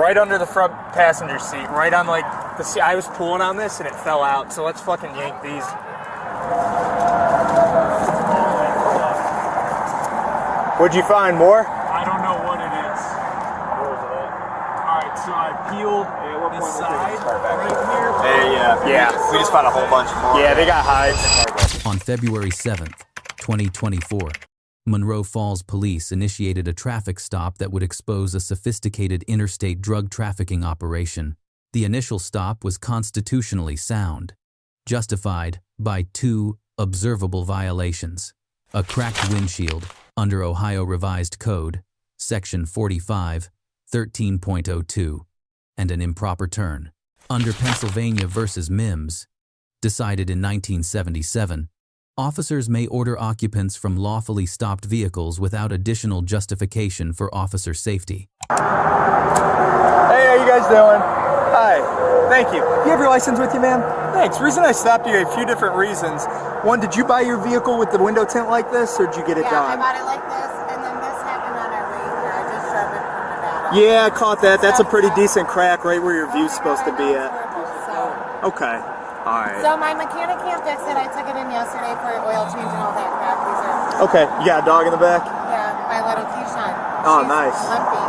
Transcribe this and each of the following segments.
right under the front passenger seat, right on like the seat. I was pulling on this and it fell out, so let's fucking yank these. What'd you find? More? I don't know what it is. Where was it at? Alright, so I peeled the side right here. Yeah. We just found a whole bunch more. Yeah, they got hides. On February 7th, 2024, Monroe Falls police initiated a traffic stop that would expose a sophisticated interstate drug trafficking operation. The initial stop was constitutionally sound, justified by 2 observable violations: a cracked windshield under Ohio Revised Code, Section 45, 13.02, and an improper turn. Under Pennsylvania v. Mims, decided in 1977, officers may order occupants from lawfully stopped vehicles without additional justification for officer safety. Hey, how you guys doing? Hi. Thank you. You have your license with you, ma'am? Thanks. The reason I stopped you, a few different reasons. One, did you buy your vehicle with the window tint like this, or did you get it done? Yeah, I bought it like this, and then this happened on our way here. I just drove it from Nevada. Yeah, I caught that. That's a pretty decent crack right where your view's supposed to be at. Okay. All right. So my mechanic can't fix it. I took it in yesterday for an oil change and all that crap. These are... Okay. You got a dog in the back? Yeah, my little Keyshawn. Oh, She's nice. Limpy.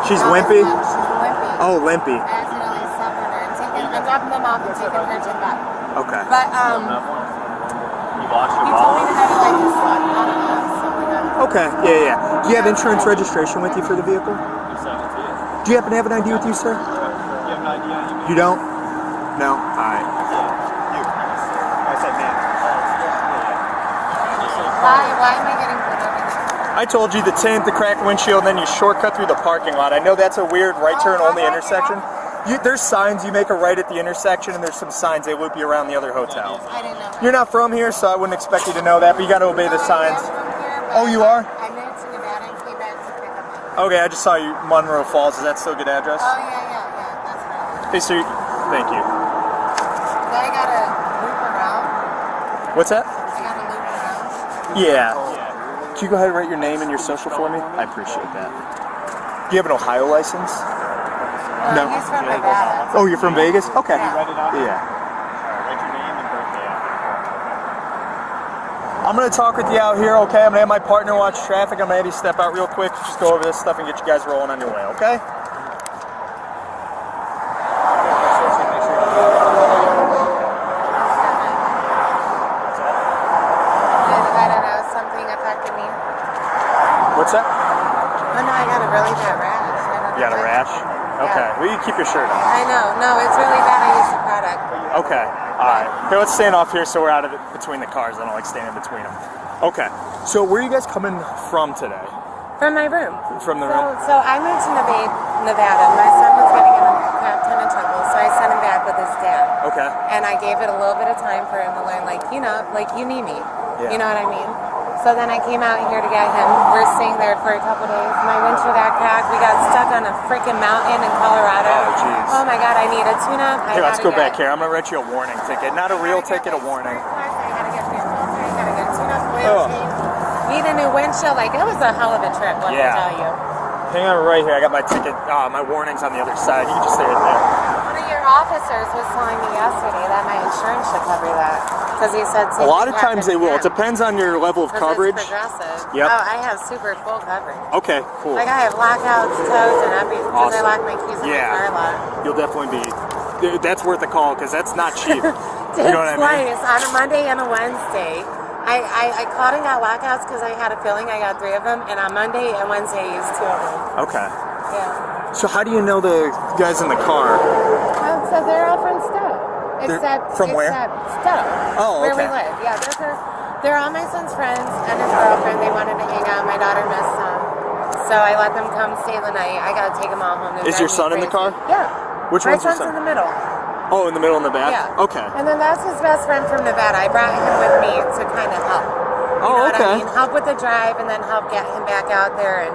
She's No, wimpy? She's limpy. Oh, limpy. I accidentally stepped on her. I'm dropping them off and taking her to the vet. Okay. But, You lost your he told me to have it like this one. I don't know, something like that. Okay. Yeah. Do you have insurance registration with you for the vehicle? Do you happen to have an ID with you, sir? You have an ID on you? You don't? No? All right. I said man. Why am I getting pulled over? I told you the tint, the cracked windshield, and then you shortcut through the parking lot. I know that's a weird right turn only intersection. There's signs, you make a right at the intersection, and there's some signs, they loop you around the other hotel. I didn't know. You're not from here, so I wouldn't expect you to know that, but you got to obey the signs. Oh, you are? I moved to Nevada and came back to pick up my... Okay, I just saw you, Monroe Falls. Is that still a good address? Oh, yeah, that's right. Hey, sir, thank you. So I gotta loop around? What's that? I gotta loop around? Yeah. Can you go ahead and write your name and your social for me? I appreciate that. Do you have an Ohio license? No. He's from Nevada. Oh, you're from Vegas? Okay. Yeah. Yeah. Write your name and birthday out. I'm going to talk with you out here, okay? I'm going to have my partner watch traffic. I'm going to have you step out real quick, just go over this stuff and get you guys rolling on your way, okay? I don't know, something affected me. What's that? Oh no, I got a really bad rash. You got a rash? Okay. Well, you keep your shirt on. I know. No, it's really bad. I use the product. Okay. All right. Here, let's stand off here so we're out of it between the cars. I don't like standing between them. Okay. So where are you guys coming from today? From my room. From the room? So I moved to Nevada. My son was getting in a crap ton of trouble, so I sent him back with his dad. Okay. And I gave it a little bit of time for him to learn, like, you know, like, you need me. Yeah. You know what I mean? So then I came out here to get him. We're staying there for a couple days. My windshield got cracked. We got stuck on a freaking mountain in Colorado. Oh, jeez. Oh my God, I need a tune-up. Here, let's go back here. I'm going to write you a warning ticket. Not a real ticket, a warning. I gotta get fuel filter. I gotta get tune-up oil Oh. change. Need a new windshield. Like, it was a hell of a trip, let me tell you. Hang on right here. I got my ticket, my warnings on the other side. You can just stay right there. One of your officers was telling me yesterday that my insurance should cover that. Because he said A lot of times they will. It depends on your level of coverage. It's progressive. Yep. Oh, I have super full coverage. Okay, cool. Like, I have lockouts, tows, and everything. Because I Awesome. lock my keys in my car lot. You'll definitely be. Dude, that's worth a call because that's not cheap. You know what I mean? Twice, on a Monday and a Wednesday. I called and got lockouts because I had a feeling I got 3 of them. And on Monday and Wednesday, I used 2 of them. Okay. Yeah. So how do you know the guys in the car? So they're all from Stowe. From where? Stowe. Oh, Where we okay. live. Yeah, they're all my son's friends and his girlfriend. They wanted to hang out. My daughter missed them. So I let them come stay the night. I got to take them all home. Is your son in the car? Yeah. Which my one's your son's son? in the middle. Oh, in the middle in the back? Yeah. Okay. And then that's his best friend from Nevada. I brought him with me to kind of help. You know what I mean? Help with the drive and then help get him back out there and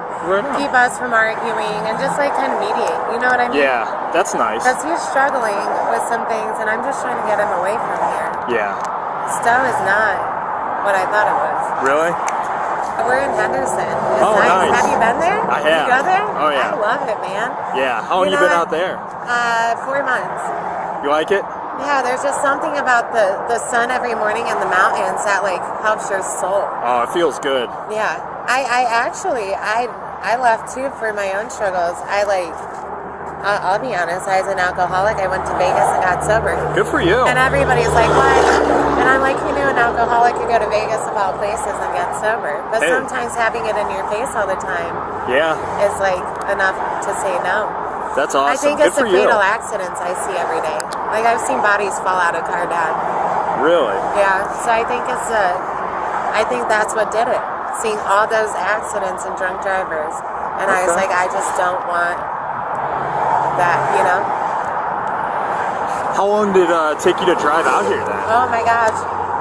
keep us from arguing and just like kind of mediate. You know what I mean? Yeah, that's nice. Because he's struggling with some things and I'm just trying to get him away from here. Yeah. Stowe is not what I thought it was. Really? We're in Henderson. It's Oh, nice. Have you been there? I have. You go there? Oh, yeah. I love it, man. Yeah. How long you been out there? 4 months. You like it? Yeah, there's just something about the sun every morning in the mountains that like helps your soul. Oh, it feels good. Yeah, I actually left too for my own struggles. I'll be honest, I was an alcoholic. I went to Vegas and got sober. Good for you. And everybody's like, what? And I'm like, you knew an alcoholic could go to Vegas of all places and get sober. But Hey. sometimes having it in your face all the time Yeah. is like enough to say no. That's awesome. I think Good it's for the you. fatal accidents I see every day. Like I've seen bodies fall out of car dead. Really? Yeah, so I think I think that's what did it. Seeing all those accidents and drunk drivers, and I was Okay. like, I just don't want that, you know. How long did it take you to drive out here then? Oh my gosh,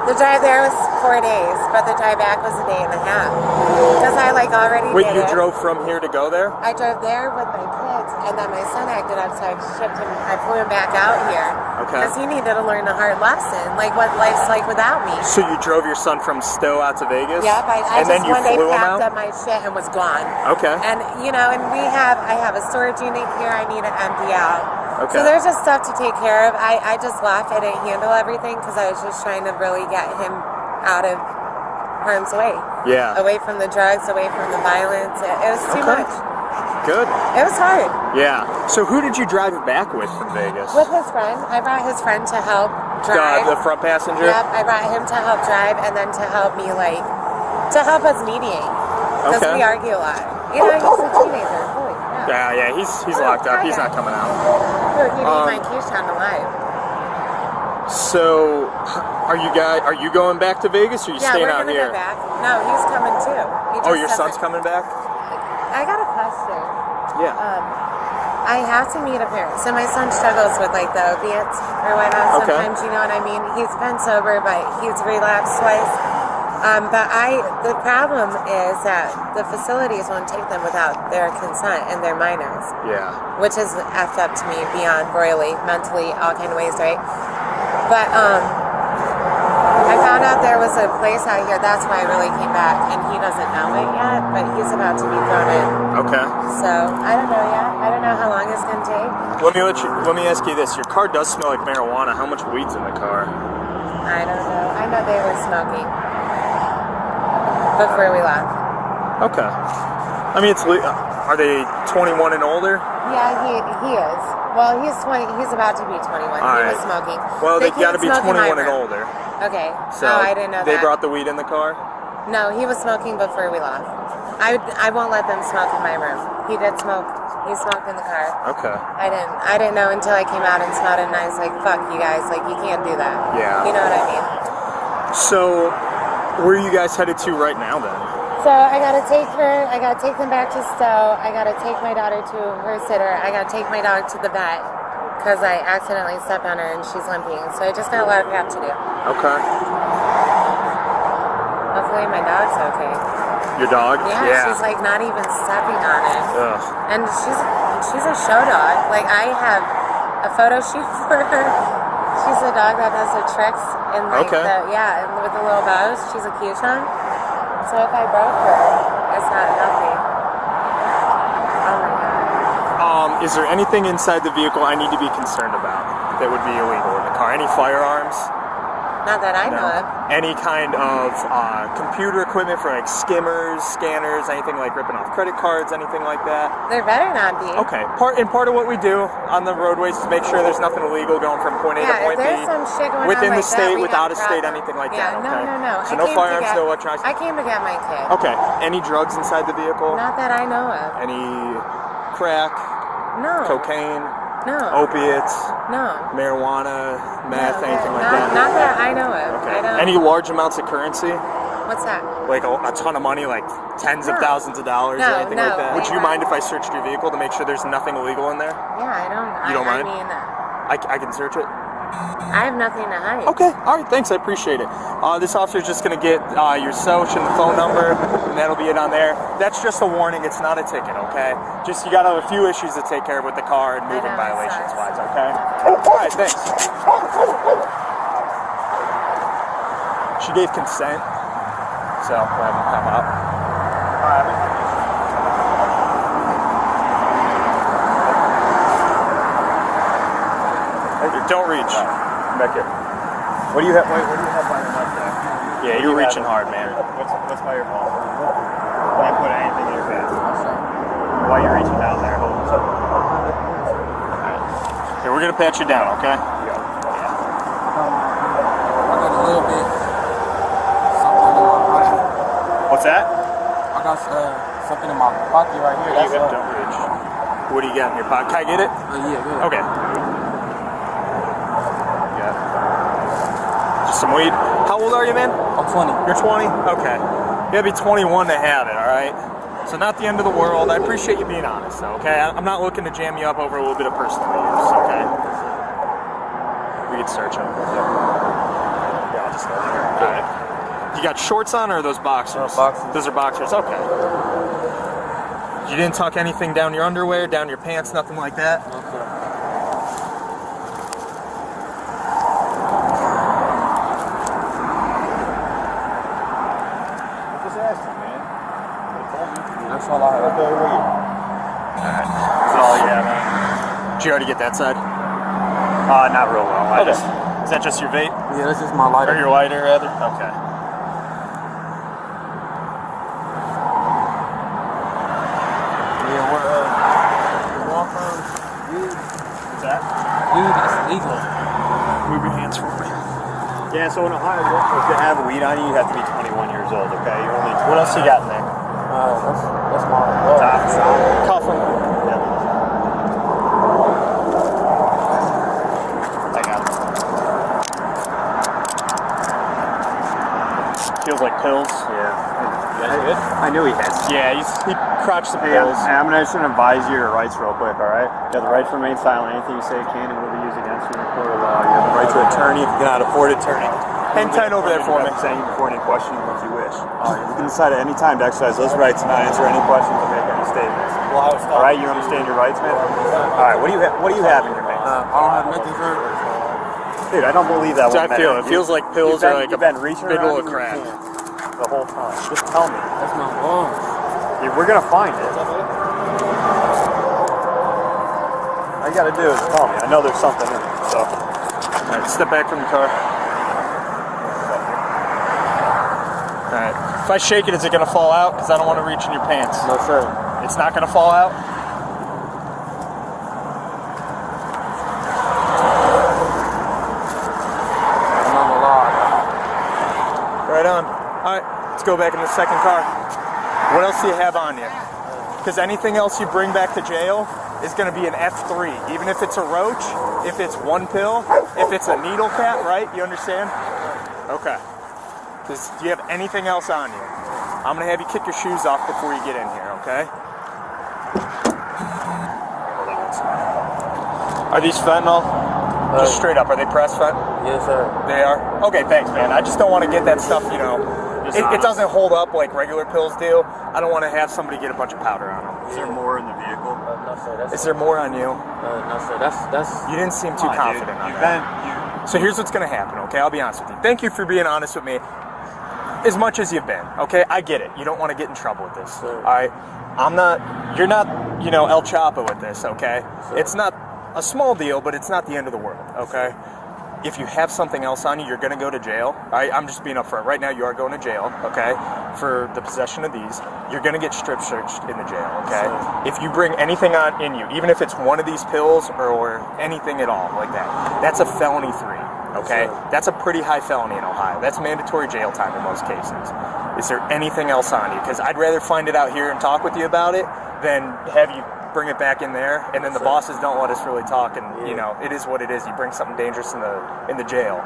the drive there was 4 days, but the drive back was a day and a half because I like already. Wait, did you it. drove from here to go there? I drove there with my kids, and then my son acted up, so I shipped him. I flew him back out here Okay. because he needed to learn a hard lesson, like what life's like without me. So you drove your son from Stowe out to Vegas? Yep, I and just then you one day flew him packed out? up my shit and was gone. Okay. And you know, and I have a storage unit here I need to empty out. Okay. So there's just stuff to take care of. I just left. I didn't handle everything because I was just trying to really get him out of harm's way. Yeah. Away from the drugs, away from the violence. It was too Okay. much. Good. It was hard. Yeah. So who did you drive it back with from Vegas? With his friend. I brought his friend to help drive. The front passenger? Yep, I brought him to help drive and then to help me, to help us mediate. Because Okay. we argue a lot. You know, he's a teenager. Holy crap. Yeah, he's locked up. He's not coming out. Look, he beat my Keyshawn alive. So, are you going back to Vegas or are you Yeah, staying we're out gonna here? go back. No, he's coming too. He Oh, just your son's doesn't- coming back? I got a question. Yeah. I have to meet a parent. So my son struggles with like the opiates or whatnot. Okay. Sometimes, you know what I mean? He's been sober, but he's relapsed twice. The problem is that the facilities won't take them without their consent and they're minors, Yeah. which is effed up to me beyond royally, mentally, all kind of ways, right? But I found out there was a place out here. That's why I really came back, and he doesn't know it yet, but he's about to be thrown in. Okay. So I don't know yet. I don't know how long it's gonna take. Let me ask you this. Your car does smell like marijuana. How much weed's in the car? I don't know. I know they were smoking before we left. Okay. I mean, are they 21 and older? Yeah, he is. Well, he's 20. He's about to be 21. All He right. was smoking. Well, they got to can't be smoke in my 21 and room. older. Okay. So Oh, I didn't know they that. brought the weed in the car? No, he was smoking before we left. I won't let them smoke in my room. He did smoke. He smoked in the car. Okay. I didn't know until I came out and smelled it, and I was like, "Fuck you guys! Like you can't do that." Yeah. You know what I mean? So, where are you guys headed to right now then? So I gotta take her. I gotta take them back to Stowe. I gotta take my daughter to her sitter. I gotta take my dog to the vet because I accidentally stepped on her and she's limping. So I just got a lot of crap to do. Okay. Hopefully my dog's okay. Your dog? Yeah, she's like not even stepping on it. Ugh. And she's a show dog. Like I have a photo shoot for her. She's a dog that does the tricks and like and with the little bows. She's a Keyshawn. So if I broke her, it's not healthy. Oh my god. Is there anything inside the vehicle I need to be concerned about that would be illegal in the car? Any firearms? Not that I know of. Any kind of computer equipment for like skimmers, scanners, anything like ripping off credit cards, anything like that? There better not be. Okay. Part of what we do on the roadways is make sure there's nothing illegal going from point A to point if B. there's some shit going within on the like state, that, we without have a state, problems. anything like Yeah, that. Okay. No. So no firearms, no electronics. I came to get my kid. Okay. Any drugs inside the vehicle? Not that I know of. Any crack, No. cocaine, No. opiates, No. marijuana, meth, No, anything like not, that? Not that I know of. Okay. I don't. Any large amounts of currency? What's that? Like a ton of money, like tens of No. thousands of dollars or No, anything no, like that? Would you I- mind if I searched your vehicle to make sure there's nothing illegal in there? Yeah, I don't. You don't mind? I mean, I can search it? I have nothing to hide. Okay, all right, thanks, I appreciate it. This officer's just gonna get your social and the phone number, and that'll be it on there. That's just a warning, it's not a ticket, okay? Just, you gotta have a few issues to take care of with the car and moving know, violations sorry. wise, okay? All right, thanks. She gave consent, so we'll have him pop out. Don't reach. Back here. What do you have? Wait, what do you have by your left there? Yeah, you're reaching hard, man. What's by your ball? Don't put anything in your pants. While you're reaching down there, hold this up. Here, we're gonna pat you down, okay? I got a little bit something in my pocket. What's that? I got something in my pocket right here. That's Don't reach. What do you got in your pocket? Can I get it? yeah, good. Okay. Yeah. Just some weed. How old are you, man? I'm 20. You're 20? Okay. You gotta be 21 to have it, alright? So not the end of the world. I appreciate you being honest, though, okay? I'm not looking to jam you up over a little bit of personal use, okay? We can search them. Yeah, I'll just go here. Alright. You got shorts on, or are those boxers? Boxers. Those are boxers, okay. You didn't tuck anything down your underwear, down your pants, nothing like that? Okay. That's all I have. That's all you have, man. Did you already get that side? Not real well. Okay. Is that just your vape? Yeah, that's just my lighter. Or your lighter, rather? Okay. Yeah, we're going from weed. What's that? Weed is legal. Move your hands for me. Yeah, so in Ohio, to have weed on you, you have to be 21 years old, okay? You're only. What else you got in there? That's my Cuff them. I got it. Feels like pills. Yeah. Good? I knew he had some. Yeah, he crotched some Hey, pills. I'm going to advise you your rights real quick, all right? You have the right to remain silent. Anything you say can and will be used against you in a court of law. You have the right to attorney if you cannot afford attorney. Hang tight over there for me. Saying before any questions if you wish. You can decide at any time to exercise those rights and not answer any questions or make any statements. All right, you understand your rights, man? All right, what do you have in your pants? I don't have nothing for it. Dude, I don't believe that. That's how I feel. It feels like pills are like a been reaching middle around of crack. the whole time. Just tell me. That's my lungs. Yeah, we're gonna find it. All you gotta do is tell me. I know there's something in it. So. All right, step back from the car. All right. If I shake it, is it gonna fall out? Because I don't want to reach in your pants. No, sir. It's not gonna fall out? I'm not gonna lie. Right on. All right, let's go back in the second car. What else do you have on you? Because anything else you bring back to jail is going to be an F3. Even if it's a roach, if it's one pill, if it's a needle cat, right? You understand? Okay. Do you have anything else on you? I'm going to have you kick your shoes off before you get in here, okay? Are these fentanyl? Just straight up, are they pressed fentanyl? Yes, sir. They are? Okay, thanks, man. I just don't want to get that stuff, it doesn't hold up like regular pills do. I don't want to have somebody get a bunch of powder on them. Is there more in the vehicle? No, sir. Is there more on you? No, sir. That's. You didn't seem too confident on that. So here's what's going to happen, okay? I'll be honest with you. Thank you for being honest with me as much as you've been, okay? I get it. You don't want to get in trouble with this, Sure. all right? You're not, El Chapo with this, okay? Sure. It's not a small deal, but it's not the end of the world, okay? If you have something else on you, you're going to go to jail. All right? I'm just being upfront. Right now, you are going to jail, okay, for the possession of these. You're going to get strip searched in the jail, okay? Sure. If you bring anything on in you, even if it's one of these pills or anything at all like that, that's a felony 3, okay? Sure. That's a pretty high felony in Ohio. That's mandatory jail time in most cases. Is there anything else on you? Because I'd rather find it out here and talk with you about it than have you bring it back in there, and then the bosses don't let us really talk, and it is what it is. You bring something dangerous in the jail,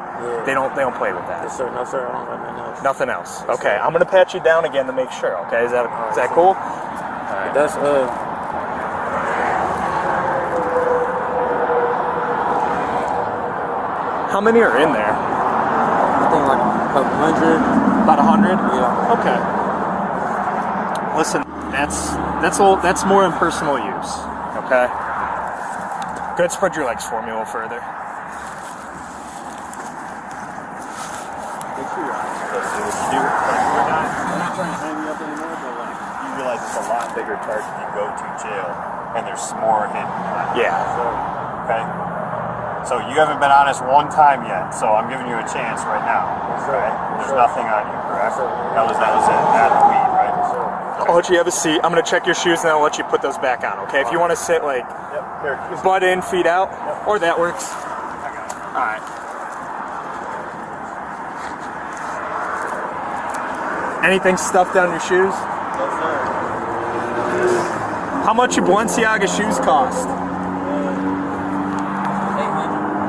they don't play with that. Yes, sir. No, sir. I don't got nothing else. Nothing else. Okay, I'm gonna pat you down again to make sure. Okay, is that cool? All right. That's How many are in there? I think like a couple hundred. About 100. Yeah. Okay. Listen, that's more in personal use. Okay. Go ahead, spread your legs for me a little further. Make sure you're honest with us, dude. We're not trying to hang you up anymore, but realize it's a lot bigger charge if you go to jail, and there's more hidden. Yeah. Okay. So you haven't been honest one time yet, so I'm giving you a chance right now. Okay. There's nothing on you, correct? That was it. Add the weed, right? I'll let you have a seat. I'm gonna check your shoes and then I'll let you put those back on, okay? If you want to sit like butt in, feet out, or that works. All right. Anything stuffed down your shoes? No, sir. How much your Balenciaga shoes cost?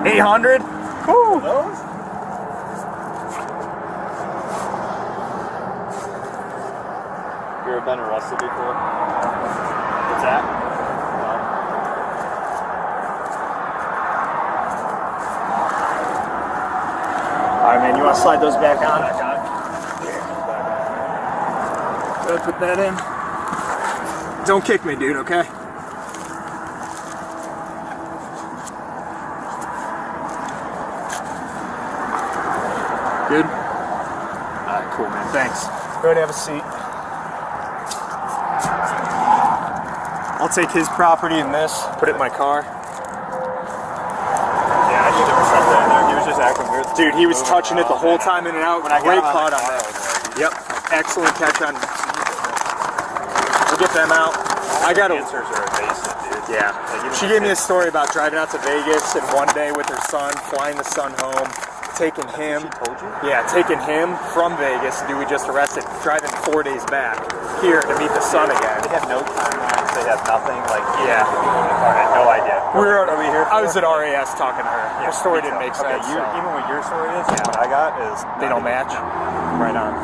800. Woo! Those? You ever been arrested before? What's that? All right, man. You want to slide those back on? Go put that in. Don't kick me, dude. Okay. Good? Alright, cool, man. Thanks. Go ahead and have a seat. I'll take his property and this, put it in my car. Yeah, I knew there was something in there. He was just acting weird. Dude, he was touching it the whole time in and out. When I Great got caught on that. Yep. Excellent catch on. We'll get them out. I got to. Answers are evasive, dude. Yeah. She gave me a story about driving out to Vegas and one day with her son, flying the son home, taking him. She told you? Yeah, taking him from Vegas, dude, we just arrested, driving 4 days back here to meet the son again. They have no timelines. They have nothing. Like, Yeah. I had no idea. What are we here for? I was at RAS talking to her. Her story didn't make Okay, sense. even what your story is, what I got is They don't match? Right on.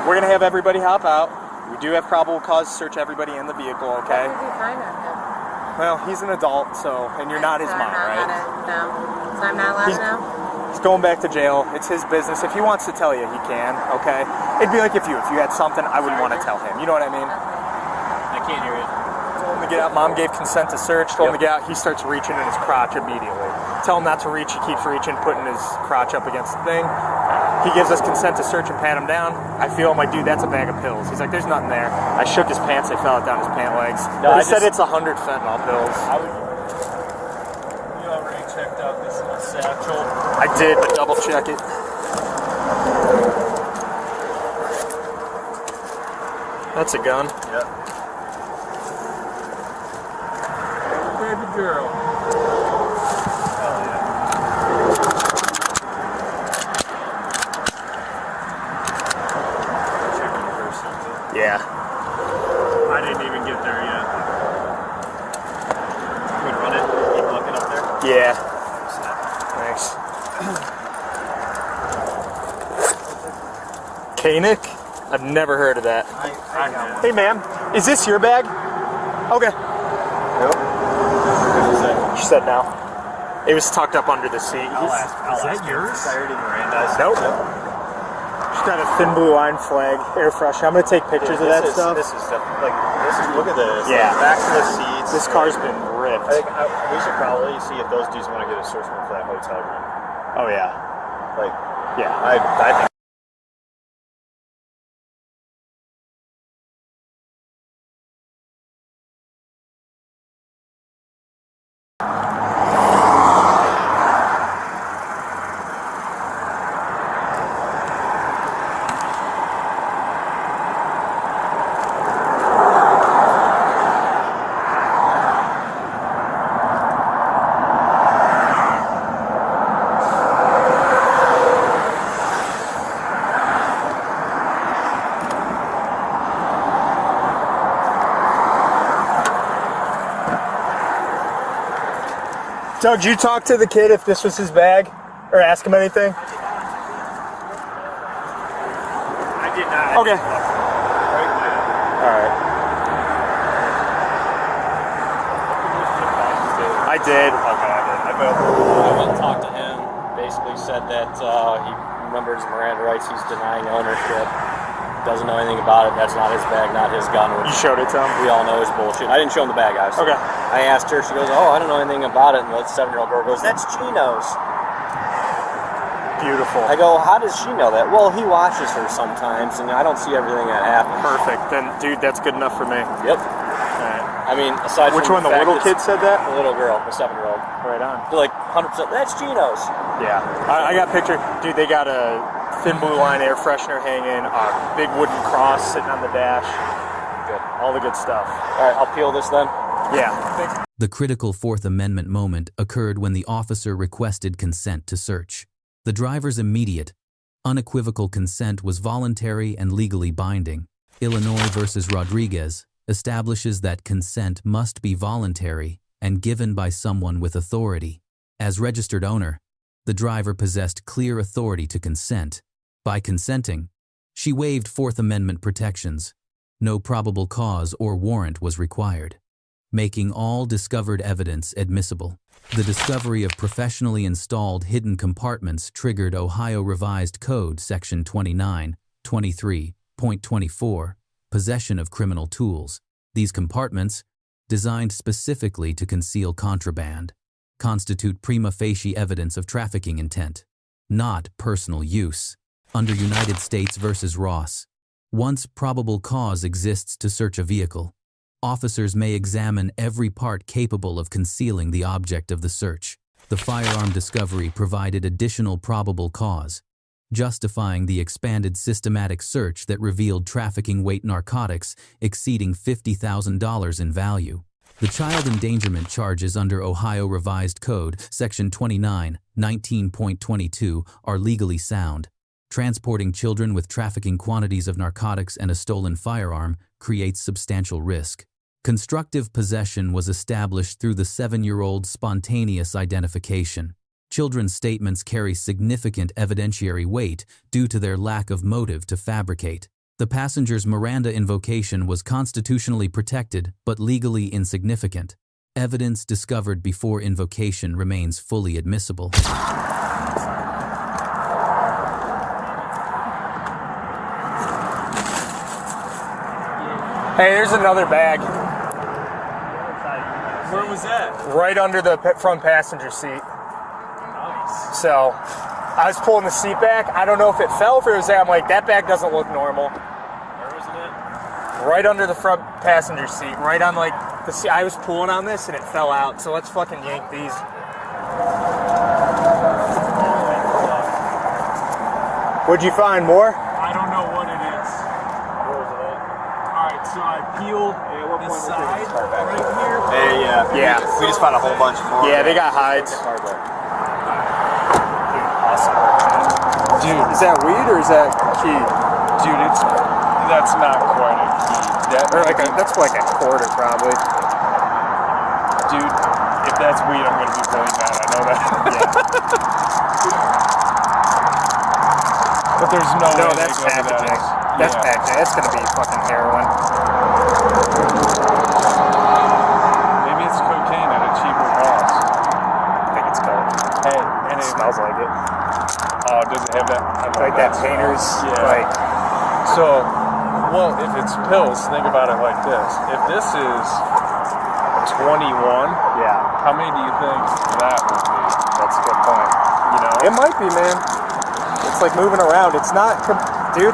We're going to have everybody hop out. We do have probable cause to search everybody in the vehicle, okay? What would you find on him? Well, he's an adult, so, and you're not his mom, right? No. So I'm not allowed to know? He's going back to jail. It's his business. If he wants to tell you, he can, okay? It'd be like if you had something, I wouldn't want to tell him. You know what I mean? I can't hear you. Told him to get out. Mom gave consent to search. Told him to get out. He starts reaching in his crotch immediately. Tell him not to reach. He keeps reaching, putting his crotch up against the thing. He gives us consent to search and pat him down. I feel I'm like, dude, that's a bag of pills. He's like, there's nothing there. I shook his pants. They fell out down his pant legs. No, But he I said just- it's 100 fentanyl pills. You already checked out this little satchel. I did, but double check it. That's a gun. Yep. Baby girl. Hell yeah. Checking the first something. Yeah. I didn't even get there yet. Can we run it? Keep looking up there? Yeah. Thanks. Koenig? I've never heard of that. Hey, ma'am, is this your bag? Okay. Nope. What did you say? She said no. It was tucked up under the seat. I'll ask. Is that yours? Clarity Miranda. Nope. She's got a thin blue line flag, air freshener. I'm gonna take pictures of that stuff. This is like this is. Look at this. Yeah. Like, back to the seats. This car's been ripped. I think we should probably see if those dudes want to get a search warrant for that hotel room. Oh yeah. Like, Yeah. I think. Doug, did you talk to the kid if this was his bag? Or ask him anything? I did not. Okay. Alright. I did. Okay, I did. I went and talked to him. Basically said that he remembers Miranda rights. He's denying ownership. Doesn't know anything about it. That's not his bag, not his gun. You Which showed it to him? we all know is bullshit. I didn't show him the bag, obviously. Okay. I asked her. She goes, "Oh, I don't know anything about it." And the 7-year-old girl goes, "That's Gino's." Beautiful. I go, how does she know that? Well, he watches her sometimes, and I don't see everything that happens. Perfect. Then, dude, that's good enough for me. Yep. Alright. I mean, aside Which from one? The fact little it's kid said that? The little girl, the 7-year-old. Right on. They're like 100%. That's Gino's. Yeah. I got a picture. Dude, they got a thin blue line air freshener hanging, a big wooden cross sitting on the dash. Good. All the good stuff. All right, I'll peel this then. Yeah. Thanks. The critical Fourth Amendment moment occurred when the officer requested consent to search. The driver's immediate, unequivocal consent was voluntary and legally binding. Illinois versus Rodriguez establishes that consent must be voluntary and given by someone with authority. As registered owner, the driver possessed clear authority to consent. By consenting, she waived Fourth Amendment protections. No probable cause or warrant was required, making all discovered evidence admissible. The discovery of professionally installed hidden compartments triggered Ohio Revised Code Section 2923.24, possession of criminal tools. These compartments, designed specifically to conceal contraband, constitute prima facie evidence of trafficking intent, not personal use. Under United States versus Ross, once probable cause exists to search a vehicle, officers may examine every part capable of concealing the object of the search. The firearm discovery provided additional probable cause, justifying the expanded systematic search that revealed trafficking weight narcotics exceeding $50,000 in value. The child endangerment charges under Ohio Revised Code Section 2919.22 are legally sound. Transporting children with trafficking quantities of narcotics and a stolen firearm creates substantial risk. Constructive possession was established through the 7-year-old spontaneous identification. Children's statements carry significant evidentiary weight due to their lack of motive to fabricate. The passenger's Miranda invocation was constitutionally protected but legally insignificant. Evidence discovered before invocation remains fully admissible. Hey, there's another bag. Where was that? Right under the front passenger seat. Nice. So, I was pulling the seat back. I don't know if it fell, if it was there. I'm like, that bag doesn't look normal. Where was it at? Right under the front passenger seat. Right on, like, the seat. I was pulling on this and it fell out. So let's fucking yank these. What'd you find? More? I don't know what it is. Where was it at? Alright, so I peeled the side right here. Hey, Yeah. We just found a whole bunch more. Yeah, they got hides. Awesome. Dude, Is that weed or is that key? dude, that's not quite a key. Or like that's like a quarter probably. Dude, if that's weed, I'm gonna be really mad. I know that. But there's no No, way that's they go to packaging. that. That's Yeah. packaging. That's gonna be fucking heroin. Maybe it's cocaine at a cheaper cost. I think it's coke. Hey, and It it smells like it. Oh, does it have that? I love Like that smell. painter's Yeah. like So, well, if it's pills, think about it like this. If this is 21, yeah. how many do you think that would be? That's a good point. You know? It might be, man. It's like moving around. It's not, dude.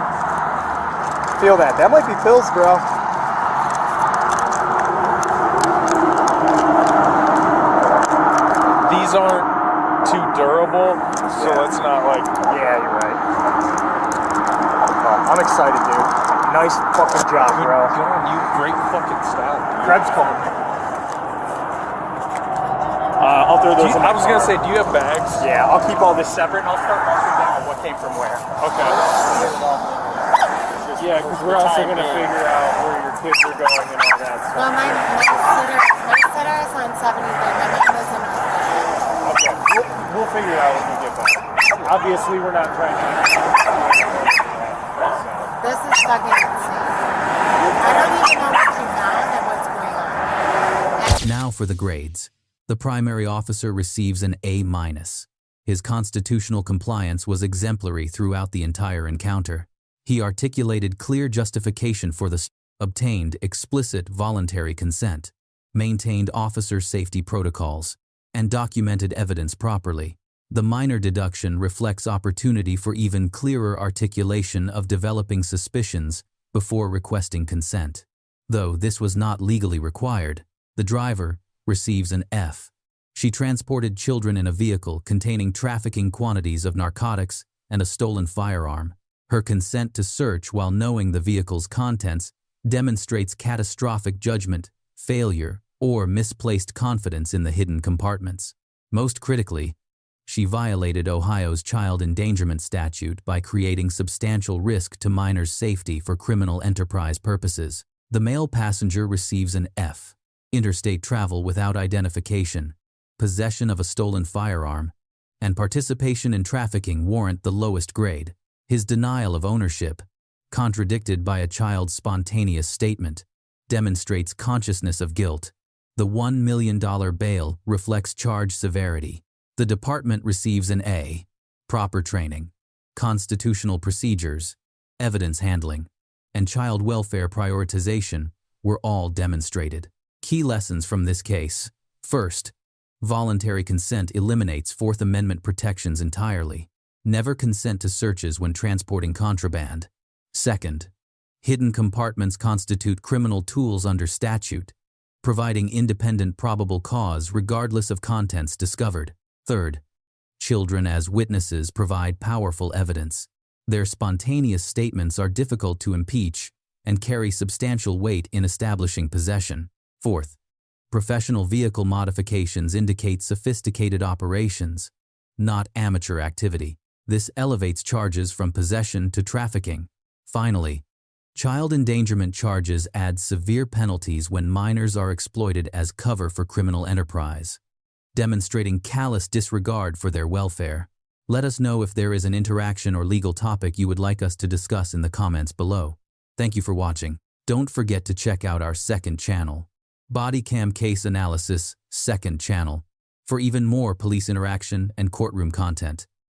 Feel that? That might be pills, bro. These aren't too durable, so Yeah. it's not like. Yeah, you're right. I'm excited, dude. Nice fucking job, Good bro. God, you great fucking style. Krebs calling. I'll throw those in my I was gonna car. say, do you have bags? Yeah, I'll keep all this separate and I'll start marking down what came from where. Okay. Yeah, because we're also gonna figure out where your kids are going and all that stuff. Well, my sitter is on 73rd. My mom is in Occupants. Okay, we'll figure it out when we get back. Obviously, we're not trying to. This is fucking insane. I don't even know what you found and what's going on. Now for the grades. The primary officer receives an A-. His constitutional compliance was exemplary throughout the entire encounter. He articulated clear justification for the obtained explicit voluntary consent, maintained officer safety protocols, and documented evidence properly. The minor deduction reflects opportunity for even clearer articulation of developing suspicions before requesting consent. Though this was not legally required, the driver receives an F. She transported children in a vehicle containing trafficking quantities of narcotics and a stolen firearm. Her consent to search while knowing the vehicle's contents demonstrates catastrophic judgment, failure, or misplaced confidence in the hidden compartments. Most critically, she violated Ohio's child endangerment statute by creating substantial risk to minors' safety for criminal enterprise purposes. The male passenger receives an F. Interstate travel without identification, possession of a stolen firearm, and participation in trafficking warrant the lowest grade. His denial of ownership, contradicted by a child's spontaneous statement, demonstrates consciousness of guilt. The $1 million bail reflects charge severity. The department receives an A. Proper training, constitutional procedures, evidence handling, and child welfare prioritization were all demonstrated. Key lessons from this case. First, voluntary consent eliminates Fourth Amendment protections entirely. Never consent to searches when transporting contraband. Second, hidden compartments constitute criminal tools under statute, providing independent probable cause regardless of contents discovered. Third, children as witnesses provide powerful evidence. Their spontaneous statements are difficult to impeach and carry substantial weight in establishing possession. Fourth, professional vehicle modifications indicate sophisticated operations, not amateur activity. This elevates charges from possession to trafficking. Finally, child endangerment charges add severe penalties when minors are exploited as cover for criminal enterprise, demonstrating callous disregard for their welfare. Let us know if there is an interaction or legal topic you would like us to discuss in the comments below. Thank you for watching. Don't forget to check out our second channel, Bodycam Case Analysis, second channel, for even more police interaction and courtroom content.